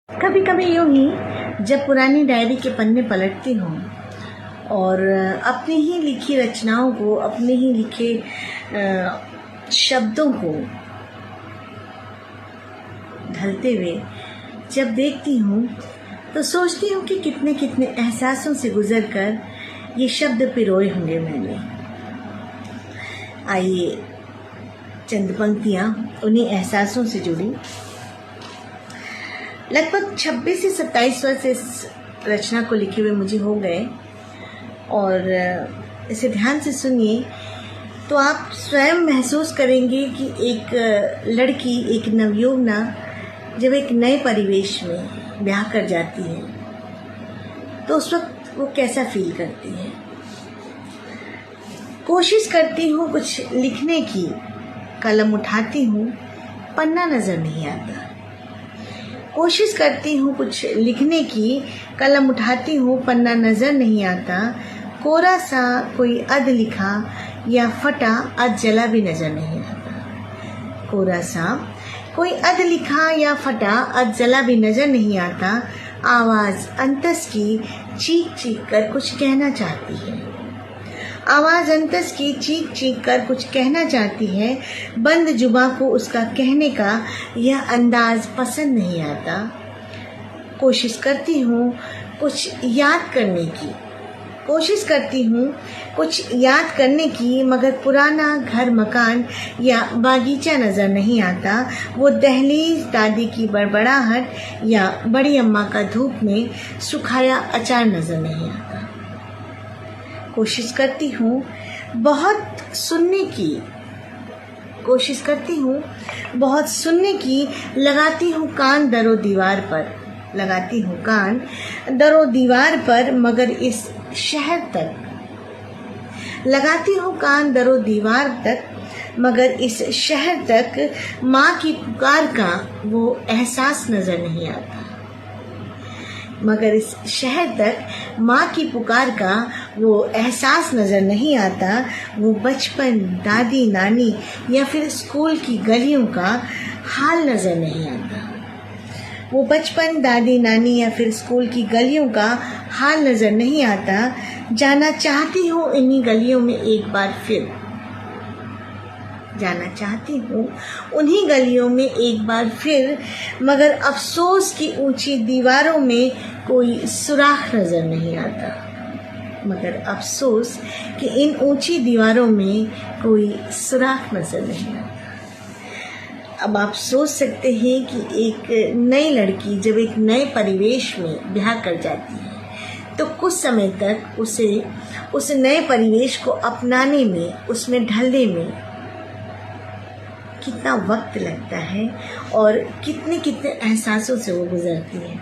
कभी कभी यूं ही जब पुरानी डायरी के पन्ने पलटती हूँ और अपनी ही लिखी रचनाओं को, अपने ही लिखे शब्दों को ढलते हुए जब देखती हूँ तो सोचती हूँ कि कितने कितने एहसासों से गुजरकर ये शब्द पिरोए होंगे मैंने। आइए चंद पंक्तियाँ उन्हीं एहसासों से जुड़ी। लगभग 26 से 27 वर्ष इस रचना को लिखे हुए मुझे हो गए और इसे ध्यान से सुनिए तो आप स्वयं महसूस करेंगे कि एक लड़की, एक नवयुवना जब एक नए परिवेश में ब्याह कर जाती है तो उस वक्त वो कैसा फील करती है। कोशिश करती हूँ कुछ लिखने की, कलम उठाती हूँ, पन्ना नज़र नहीं आता। कोशिश करती हूँ कुछ लिखने की, कलम उठाती हूँ, पन्ना नज़र नहीं आता। कोरा सा कोई अध लिखा या फटा अध जला भी नज़र नहीं आता। कोरा सा कोई अध लिखा या फटा अध जला भी नज़र नहीं आता। आवाज़ अंतस की चीख चीख कर कुछ कहना चाहती है। आवाज़ अंतस की चीख चीख कर कुछ कहना चाहती है। बंद जुबां को उसका कहने का यह अंदाज पसंद नहीं आता। कोशिश करती हूँ कुछ याद करने की, कोशिश करती हूँ कुछ याद करने की, मगर पुराना घर, मकान या बागीचा नज़र नहीं आता। वो दहलीज, दादी की बड़बड़ाहट या बड़ी अम्मा का धूप में सुखाया अचार नज़र नहीं आता। कोशिश करती हूँ बहुत सुनने की, कोशिश करती हूँ बहुत सुनने की। लगाती हूँ कान दरो दीवार पर, लगाती हूँ कान दरो दीवार पर, मगर इस शहर तक लगाती हूँ कान दरो दीवार तक, मगर इस शहर तक माँ की पुकार का वो एहसास नज़र नहीं आता। मगर इस शहर तक माँ की पुकार का वो एहसास नज़र नहीं आता। वो बचपन, दादी, नानी या फिर स्कूल की गलियों का हाल नज़र नहीं आता। वो बचपन, दादी, नानी या फिर स्कूल की गलियों का हाल नज़र नहीं आता। जाना चाहती हूँ इन्हीं गलियों में एक बार फिर, जाना चाहती हूँ उन्हीं गलियों में एक बार फिर, मगर अफसोस की ऊंची दीवारों में कोई सुराख नज़र नहीं आता। मगर अफसोस कि इन ऊंची दीवारों में कोई सुराख नज़र नहीं आता। अब आप सोच सकते हैं कि एक नई लड़की जब एक नए परिवेश में ब्याह कर जाती है तो कुछ समय तक उसे उस नए परिवेश को अपनाने में, उसमें ढलने में कितना वक्त लगता है और कितने कितने एहसासों से वो गुजरती है।